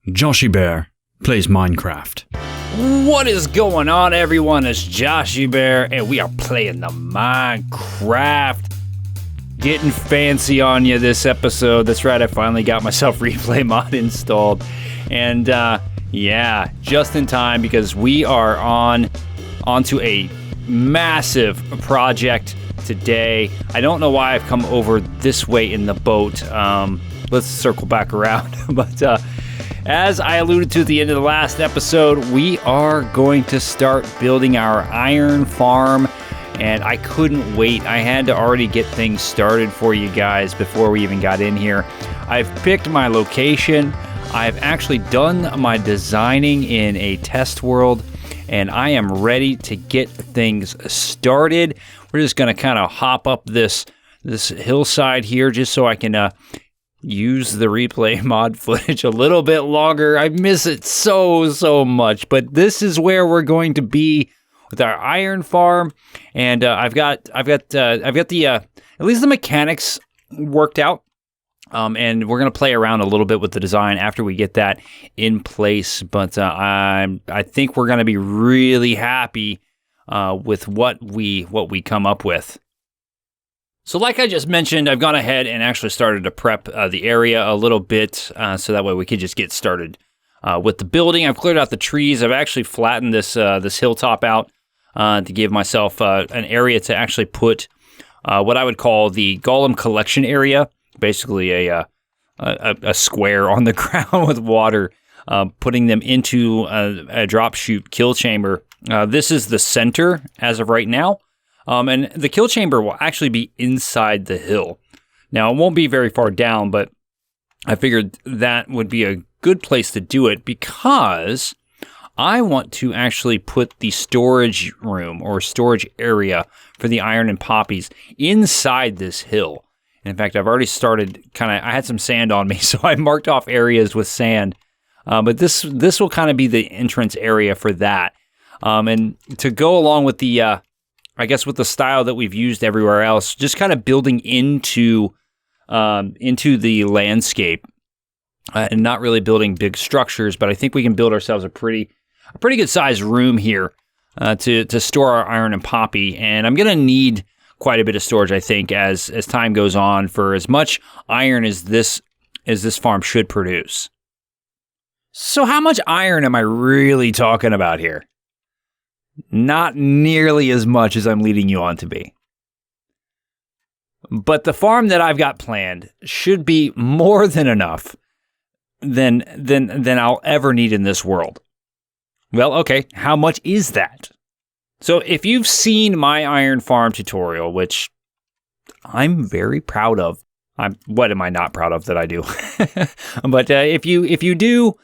Joshiebear plays Minecraft. What is going on, everyone? It's Joshiebear, and we are playing the Minecraft. Getting fancy on you this episode. That's right, I finally got myself replay mod installed. And yeah, just in time because we are onto a massive project today. I don't know why I've come over this way in the boat. Let's circle back around. But as I alluded to at the end of the last episode, we are going to start building our iron farm, and I couldn't wait. I had to already get things started for you guys before we even got in here. I've picked my location. I've actually done my designing in a test world, and I am ready to get things started. We're just going to kind of hop up this hillside here just so I can use the replay mod footage a little bit longer. I miss it so much, but this is where we're going to be with our iron farm, and I've got the at least the mechanics worked out, and we're gonna play around a little bit with the design after we get that in place. But I think we're gonna be really happy with what we come up with. So like I just mentioned, I've gone ahead and actually started to prep the area a little bit so that way we could just get started with the building. I've cleared out the trees. I've actually flattened this hilltop out to give myself an area to actually put what I would call the golem collection area, basically a square on the ground with water, putting them into a drop chute kill chamber. This is the center as of right now. And the kill chamber will actually be inside the hill. Now, it won't be very far down, but I figured that would be a good place to do it because I want to actually put the storage room or storage area for the iron and poppies inside this hill. And in fact, I've already started I had some sand on me, so I marked off areas with sand. But this will kind of be the entrance area for that. And to go along with the I guess with the style that we've used everywhere else, just kind of building into the landscape and not really building big structures, but I think we can build ourselves a pretty good sized room here to store our iron and poppy. And I'm gonna need quite a bit of storage, I think, as time goes on for as much iron as this farm should produce. So how much iron am I really talking about here? Not nearly as much as I'm leading you on to be. But the farm that I've got planned should be more than enough than I'll ever need in this world. Well, okay, how much is that? So if you've seen my iron farm tutorial, which I'm very proud of, what am I not proud of that I do? But if you do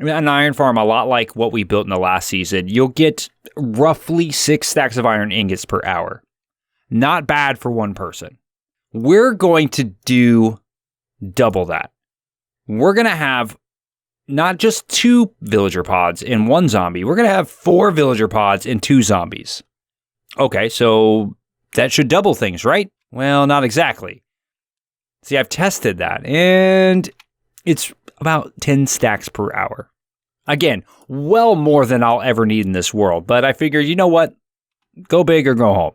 an iron farm a lot like what we built in the last season, you'll get roughly 6 stacks of iron ingots per hour. Not bad for one person. We're going to do double that. We're going to have not just 2 villager pods in 1 zombie. We're going to have 4 villager pods in 2 zombies. Okay, so that should double things, right? Well, not exactly. See, I've tested that, and it's about 10 stacks per hour. Again, well more than I'll ever need in this world, but I figured, you know what? Go big or go home.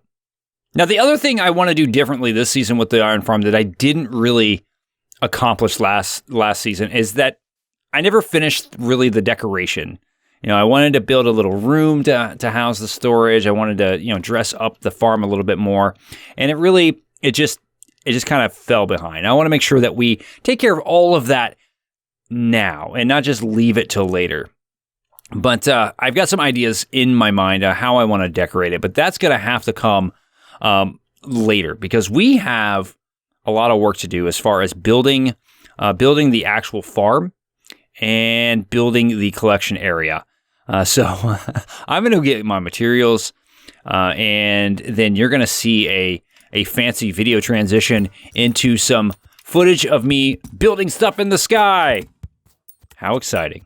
Now, the other thing I want to do differently this season with the iron farm that I didn't really accomplish last season is that I never finished really the decoration. You know, I wanted to build a little room to house the storage. I wanted to, dress up the farm a little bit more, and it just kind of fell behind. I want to make sure that we take care of all of that now and not just leave it till later. But I've got some ideas in my mind how I want to decorate it, but that's going to have to come later because we have a lot of work to do as far as building the actual farm and building the collection area. So I'm going to get my materials and then you're going to see a fancy video transition into some footage of me building stuff in the sky. How exciting.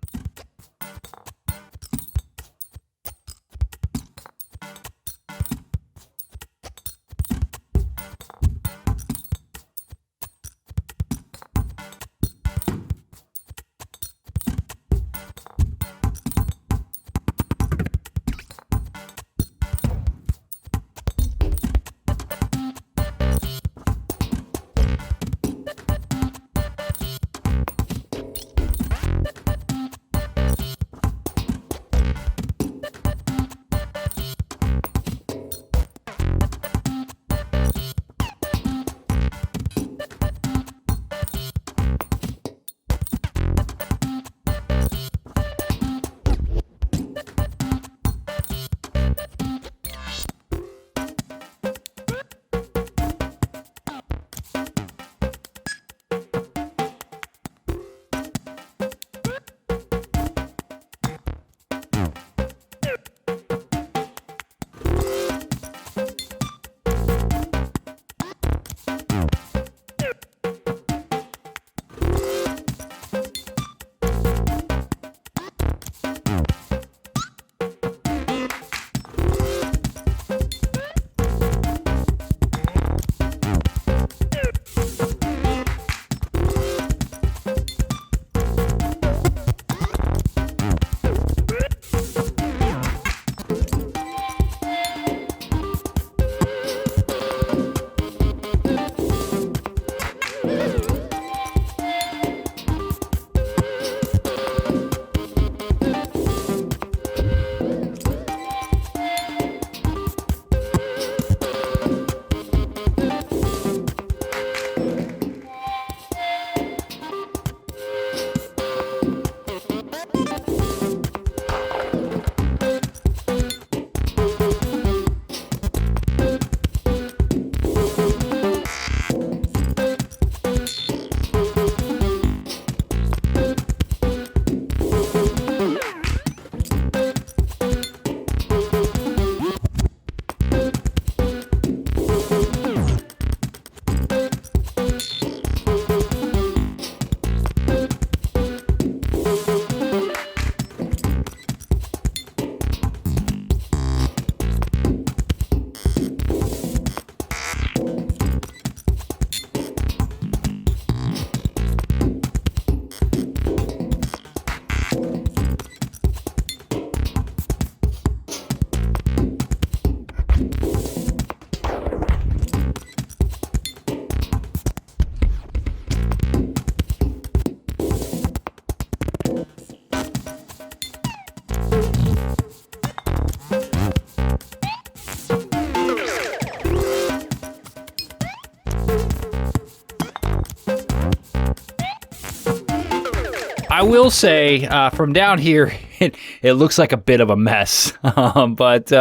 I will say, from down here, it looks like a bit of a mess. But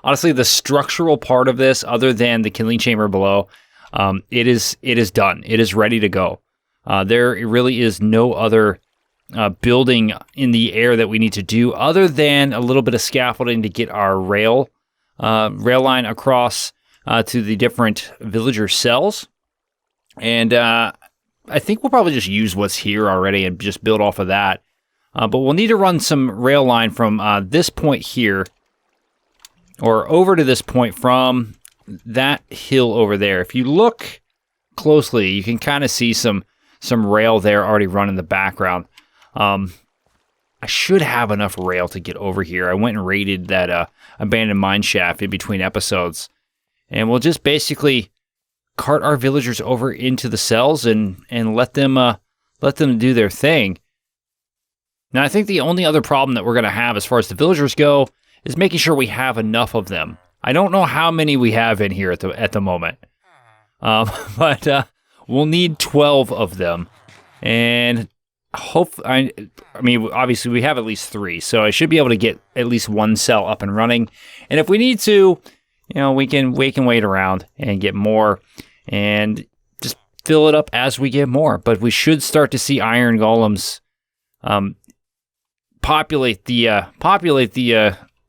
honestly, the structural part of this, other than the killing chamber below, it is done. It is ready to go. There really is no other building in the air that we need to do, other than a little bit of scaffolding to get our rail line across to the different villager cells. And I think we'll probably just use what's here already and just build off of that. But we'll need to run some rail line from this point here, or over to this point from that hill over there. If you look closely, you can kind of see some rail there already run in the background. I should have enough rail to get over here. I went and raided that abandoned mine shaft in between episodes. And we'll just basically cart our villagers over into the cells and let them do their thing. Now, I think the only other problem that we're going to have as far as the villagers go is making sure we have enough of them. I don't know how many we have in here at the moment, but we'll need 12 of them, and I mean, obviously we have at least 3, so I should be able to get at least one cell up and running. And if we need to, we can wait around and get more, and just fill it up as we get more. But we should start to see iron golems populate the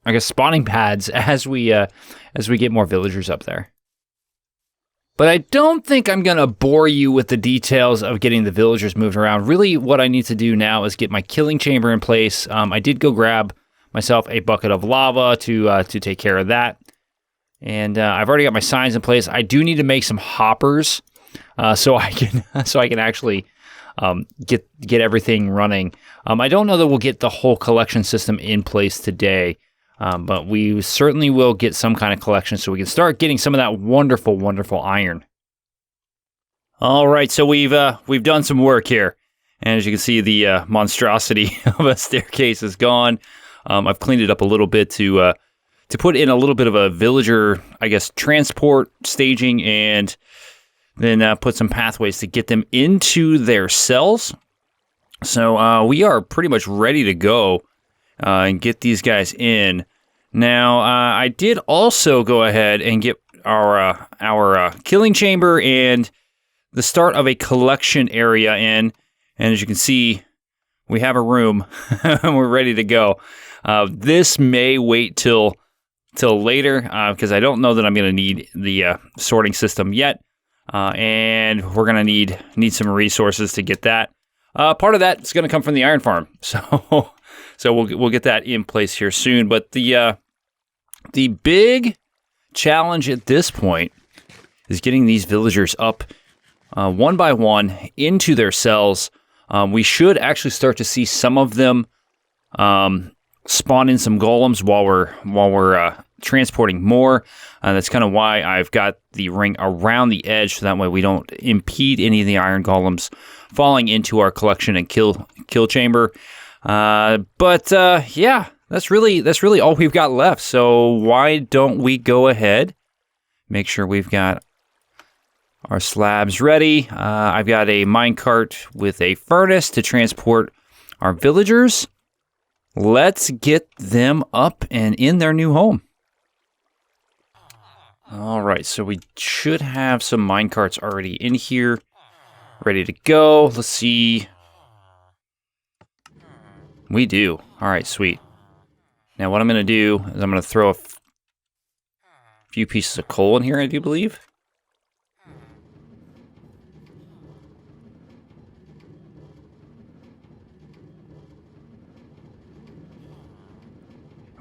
I guess spawning pads as we get more villagers up there. But I don't think I'm gonna bore you with the details of getting the villagers moved around. Really, what I need to do now is get my killing chamber in place. I did go grab myself a bucket of lava to take care of that, and I've already got my signs in place. I do need to make some hoppers so I can actually get everything running. I don't know that we'll get the whole collection system in place today, but we certainly will get some kind of collection so we can start getting some of that wonderful, wonderful iron. All right, so we've done some work here, and as you can see, the monstrosity of a staircase is gone. I've cleaned it up a little bit to put in a little bit of a villager, I guess, transport staging, and then put some pathways to get them into their cells. So we are pretty much ready to go and get these guys in. Now, I did also go ahead and get our killing chamber and the start of a collection area in. And as you can see, we have a room and we're ready to go. This may wait till later because I don't know that I'm going to need the sorting system yet. And we're going to need some resources to get that. Part of that is going to come from the iron farm. So we'll get that in place here soon. But the big challenge at this point is getting these villagers up one by one into their cells. We should actually start to see some of them spawn in some golems while we're transporting more. That's kind of why I've got the ring around the edge, so that way we don't impede any of the iron golems falling into our collection and kill chamber. But yeah, that's really all we've got left. So why don't we go ahead, make sure we've got our slabs ready. I've got a minecart with a furnace to transport our villagers. Let's get them up and in their new home. All right, so we should have some minecarts already in here, ready to go. Let's see. We do. All right, sweet. Now what I'm going to do is I'm going to throw a few pieces of coal in here, I do believe.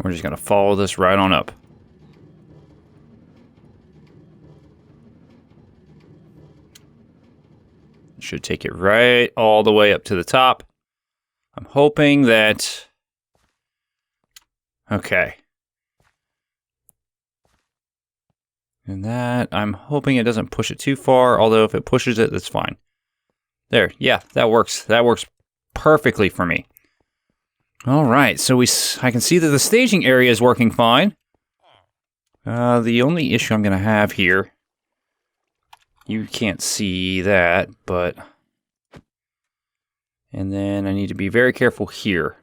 We're just going to follow this right on up. Should take it right all the way up to the top. I'm hoping that... Okay. And that, I'm hoping it doesn't push it too far, although if it pushes it, that's fine. There, yeah, that works. That works perfectly for me. All right, so I can see that the staging area is working fine. The only issue I'm going to have here, you can't see that, but And then I need to be very careful here.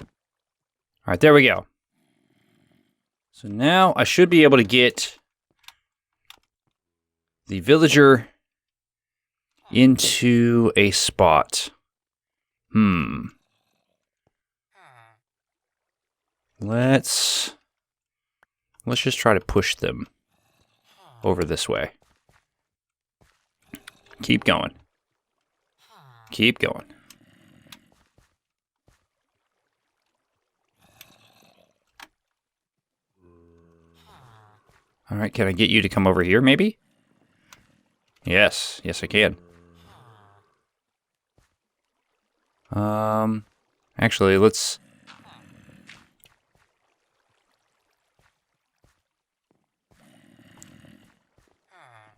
All right, there we go. So now I should be able to get the villager into a spot. Let's just try to push them over this way. Keep going. Keep going. All right, can I get you to come over here, maybe? Yes, I can. Actually, let's...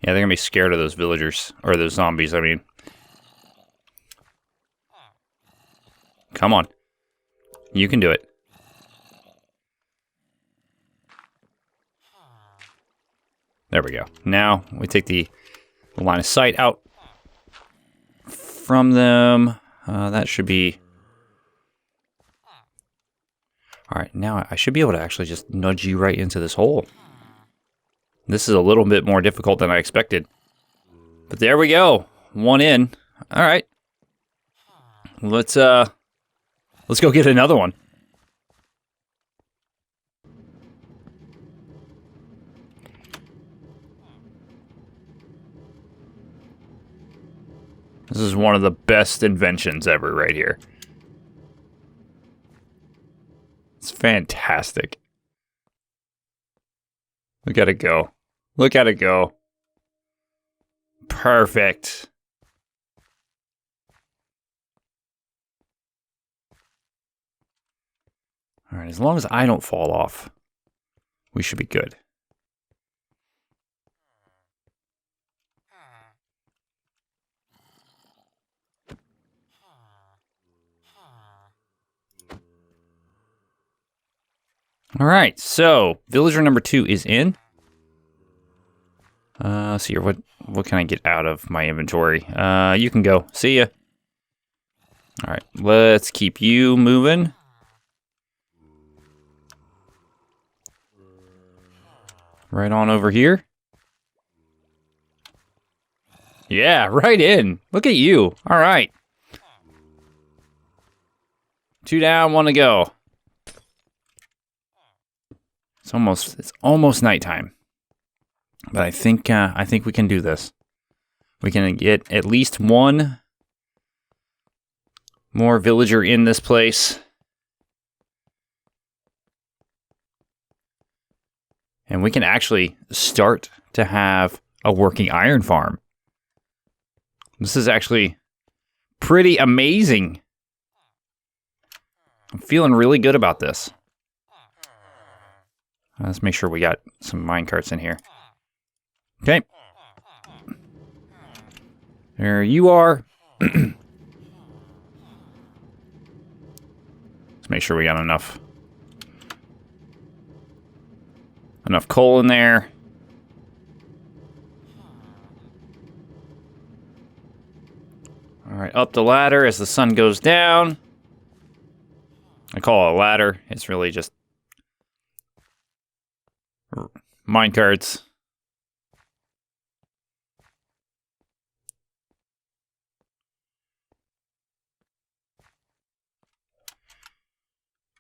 Yeah, they're gonna be scared of those villagers, or those zombies, I mean. Come on. You can do it. There we go. Now, we take the line of sight out from them. That should be... Alright, now I should be able to actually just nudge you right into this hole. This is a little bit more difficult than I expected. But there we go. One in. Alright. Let's go get another one. This is one of the best inventions ever right here. It's fantastic. Look at it go. Look at it go. Perfect. All right, as long as I don't fall off, we should be good. All right, so villager number 2 is in. Let's see here. What can I get out of my inventory? You can go. See ya. All right, let's keep you moving. Right on over here. Yeah, right in. Look at you. All right. 2 down, 1 to go. It's almost nighttime. But I think we can do this. We can get at least one more villager in this place. And we can actually start to have a working iron farm. This is actually pretty amazing. I'm feeling really good about this. Let's make sure we got some minecarts in here. Okay. There you are. Let's make sure we got enough coal in there. All right, up the ladder as the sun goes down. I call it a ladder. It's really just minecarts.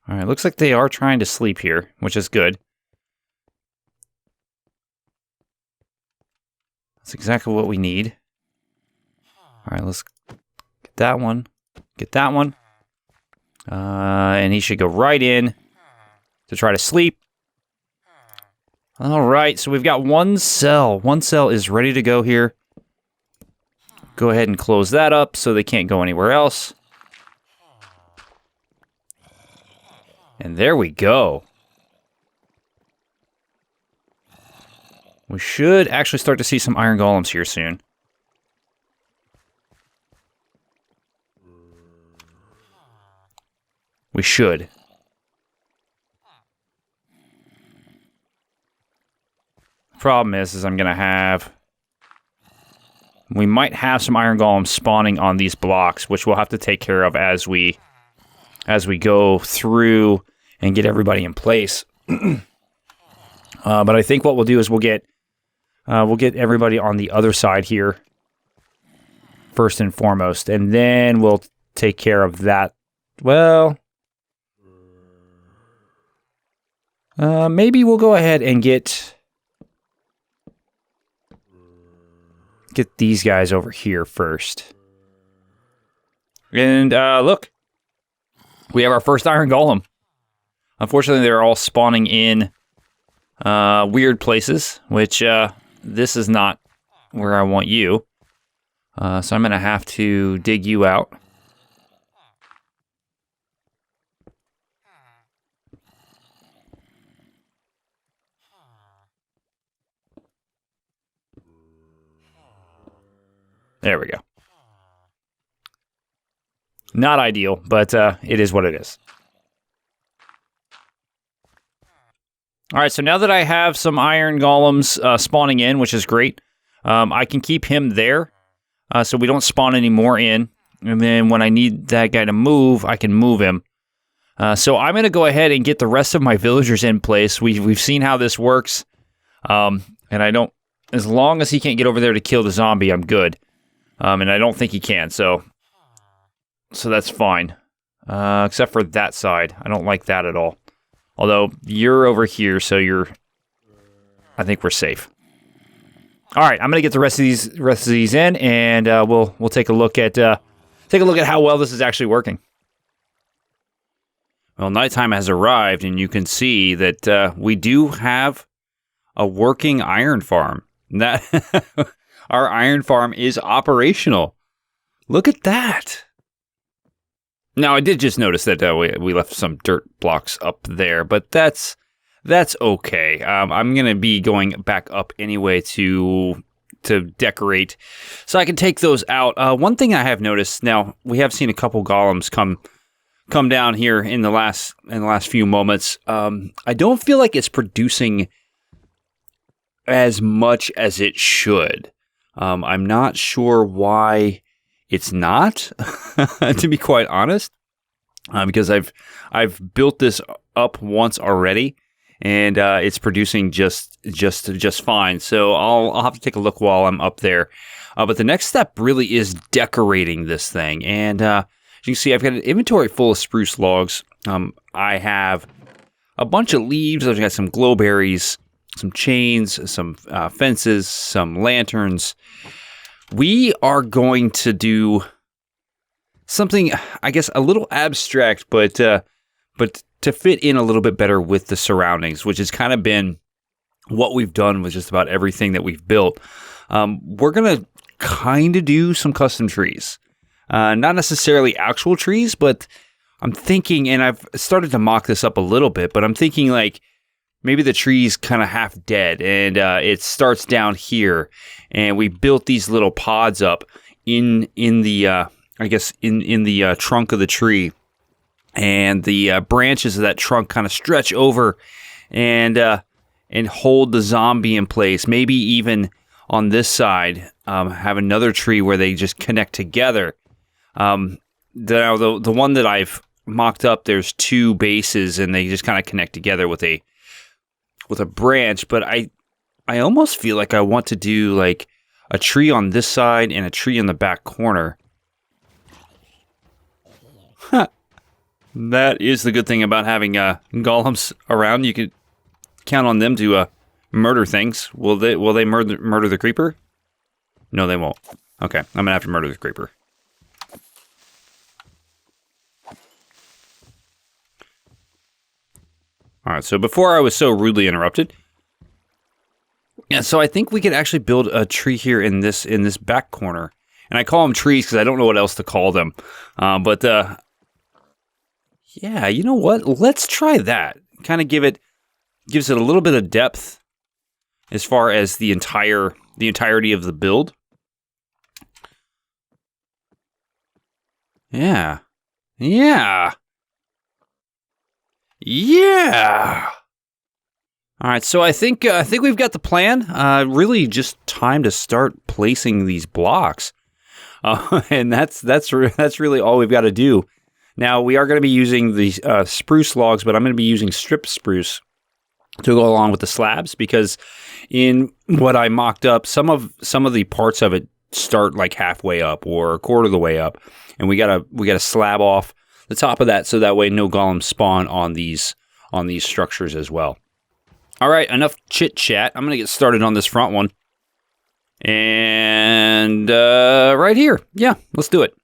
All right, looks like they are trying to sleep here, which is good. That's exactly what we need. All right, let's get that one. Get that one. And he should go right in to try to sleep. All right, so we've got one cell. One cell is ready to go here. Go ahead and close that up so they can't go anywhere else. And there we go. We should actually start to see some iron golems here soon. We should. Problem is I'm gonna have We might have some iron golems spawning on these blocks, which we'll have to take care of as we go through and get everybody in place. But I think what we'll do is we'll get everybody on the other side here first and foremost, and then we'll take care of that. Well, maybe we'll go ahead and get these guys over here first. And look, we have our first iron golem. Unfortunately, they're all spawning in weird places, which this is not where I want you. So I'm going to have to dig you out. There we go. Not ideal, but it is what it is. All right, so now that I have some iron golems spawning in, which is great, I can keep him there so we don't spawn any more in. And then when I need that guy to move, I can move him. So I'm going to go ahead and get the rest of my villagers in place. We've seen how this works. And I don't, as long as he can't get over there to kill the zombie, I'm good. And I don't think he can, so that's fine. Except for that side. I don't like that at all. Although, you're over here, so I think we're safe. Alright, I'm gonna get the rest of these in, and we'll take a look at how well this is actually working. Well, nighttime has arrived, and you can see that we do have a working iron farm. That our iron farm is operational. Look at that. Now, I did just notice that we left some dirt blocks up there, but that's okay. I'm going to be going back up anyway to decorate, so I can take those out. One thing I have noticed, now, we have seen a couple golems come down here in the last few moments. I don't feel like it's producing as much as it should. I'm not sure why it's not, to be quite honest, because I've built this up once already, and it's producing just fine. So I'll have to take a look while I'm up there. But the next step really is decorating this thing, and as you can see, I've got an inventory full of spruce logs. I have a bunch of leaves. I've got some glowberries, some chains, some fences, some lanterns. We are going to do something, I guess, a little abstract, but to fit in a little bit better with the surroundings, which has kind of been what we've done with just about everything that we've built. We're going to kind of do some custom trees. Not necessarily actual trees, but I'm thinking, and I've started to mock this up a little bit, but I'm thinking like, maybe the tree's kind of half dead, and it starts down here, and we built these little pods up in the I guess in the trunk of the tree, and the branches of that trunk kind of stretch over and hold the zombie in place. Maybe even on this side, have another tree where they just connect together. The one that I've mocked up, there's two bases, and they just kind of connect together with a branch, but I almost feel like I want to do like a tree on this side and a tree in the back corner. That is the good thing about having golems around. You can count on them to murder things. Will they murder the creeper? No, they won't. Okay, I'm gonna have to murder the creeper. All right, so before I was so rudely interrupted, yeah, so I think we could actually build a tree here in this back corner, and I call them trees because I don't know what else to call them. But yeah, you know what? Let's try that. Kind of gives it a little bit of depth as far as the entirety of the build. Yeah. Yeah. All right, so I think we've got the plan. Really, just time to start placing these blocks, and that's really all we've got to do. Now we are going to be using the spruce logs, but I'm going to be using strip spruce to go along with the slabs because in what I mocked up, some of the parts of it start like halfway up or a quarter of the way up, and we gotta slab off the top of that so that way no golems spawn on these structures as well. All right, enough chit chat. I'm gonna get started on this front one, and right here, yeah, let's do it.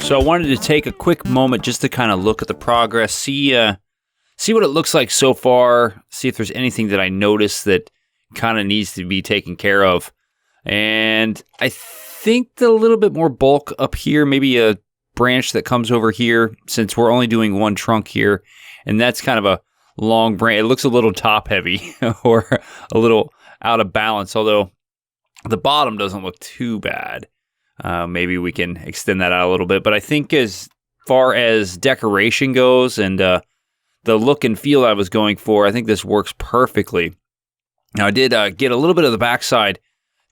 So I wanted to take a quick moment just to kind of look at the progress, see what it looks like so far, see if there's anything that I noticed that kind of needs to be taken care of. And I think a little bit more bulk up here, maybe a branch that comes over here, since we're only doing one trunk here, and that's kind of a long branch. It looks a little top heavy or a little out of balance, although the bottom doesn't look too bad. Maybe we can extend that out a little bit. But I think as far as decoration goes and the look and feel I was going for, I think this works perfectly. Now, I did get a little bit of the backside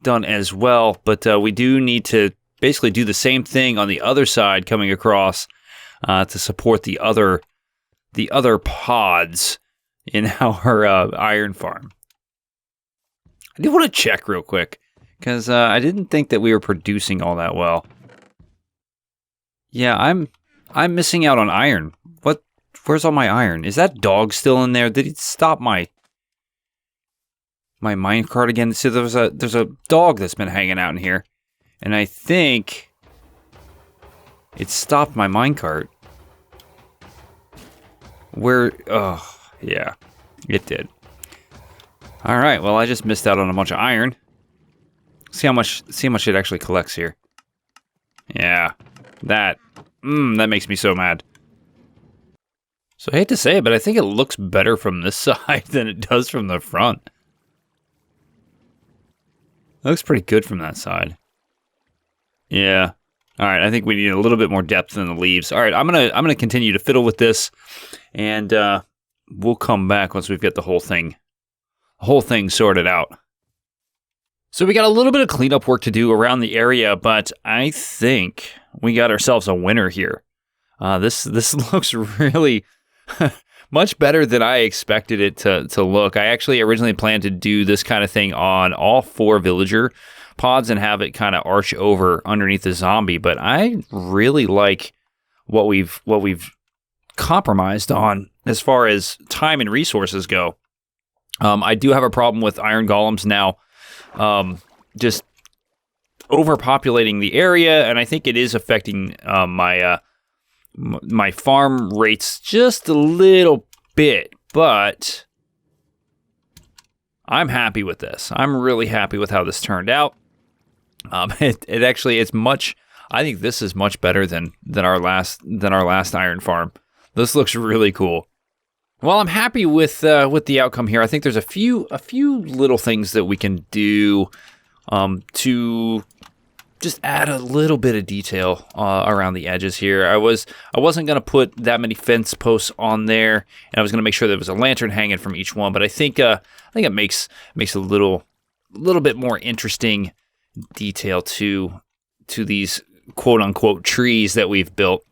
done as well, but we do need to basically do the same thing on the other side coming across to support the other pods in our iron farm. I do want to check real quick, because I didn't think that we were producing all that well. Yeah, I'm missing out on iron. Where's all my iron? Is that dog still in there? Did he stop my minecart again? So there's a dog that's been hanging out in here, and I think it stopped my minecart. Oh, yeah, it did. All right, well, I just missed out on a bunch of iron. See how much it actually collects here. Yeah, that makes me so mad. So I hate to say it, but I think it looks better from this side than it does from the front. It looks pretty good from that side. Yeah. All right, I think we need a little bit more depth in the leaves. All right, I'm gonna continue to fiddle with this, and we'll come back once we've got the whole thing sorted out. So we got a little bit of cleanup work to do around the area, but I think we got ourselves a winner here. This looks really much better than I expected it to look. I actually originally planned to do this kind of thing on all 4 villager pods and have it kind of arch over underneath the zombie, but I really like what we've compromised on as far as time and resources go. I do have a problem with iron golems now, just overpopulating the area, and I think it is affecting my farm rates just a little bit, but I'm happy with this. I'm really happy with how this turned out. It actually, it's much. I think this is much better than our last iron farm. This looks really cool. Well, I'm happy with the outcome here. I think there's a few little things that we can do to just add a little bit of detail around the edges here. I wasn't going to put that many fence posts on there, and I was going to make sure there was a lantern hanging from each one. But I think it makes a little bit more interesting detail to these quote unquote trees that we've built.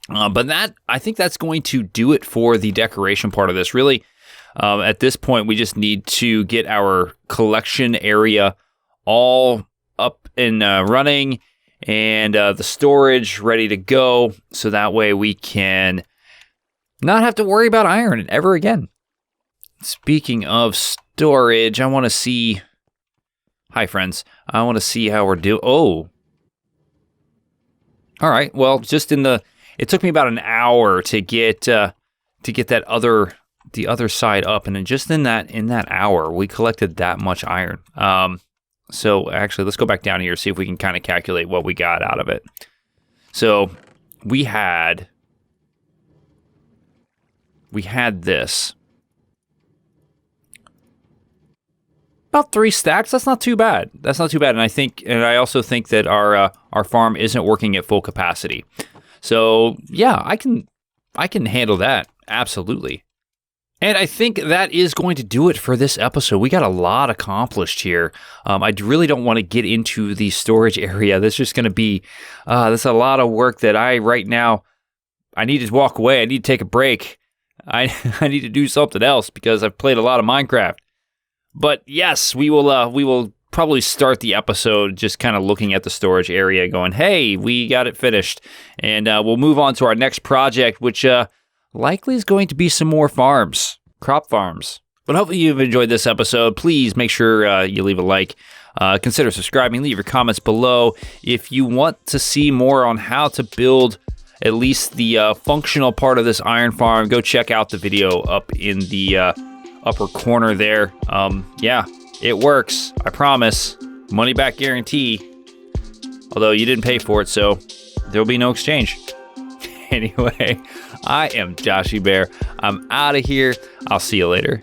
But I think that's going to do it for the decoration part of this. Really, at this point, we just need to get our collection area all up and running, and the storage ready to go, so that way we can not have to worry about iron ever again. Speaking of storage, I want to see... Hi, friends. I want to see how we're doing. Oh. All right. Well, it took me about an hour to get the other side up, and then just in that hour, we collected that much iron. So actually, let's go back down here, see if we can kind of calculate what we got out of it. So we had this. About 3 stacks. That's not too bad. And I also think that our farm isn't working at full capacity. So yeah, I can handle that. Absolutely. And I think that is going to do it for this episode. We got a lot accomplished here. I really don't want to get into the storage area. That's just going to be, that's a lot of work that right now, I need to walk away. I need to take a break. I need to do something else because I've played a lot of Minecraft. But yes, we will probably start the episode just kind of looking at the storage area going, hey, we got it finished. And we'll move on to our next project, which likely is going to be some more farms, crop farms. But hopefully you've enjoyed this episode. Please make sure you leave a like. Consider subscribing. Leave your comments below. If you want to see more on how to build at least the functional part of this iron farm, go check out the video up in the upper corner there. Yeah, it works. I promise. Money back guarantee. Although you didn't pay for it, so there'll be no exchange. Anyway, I am Joshiebear. I'm out of here. I'll see you later.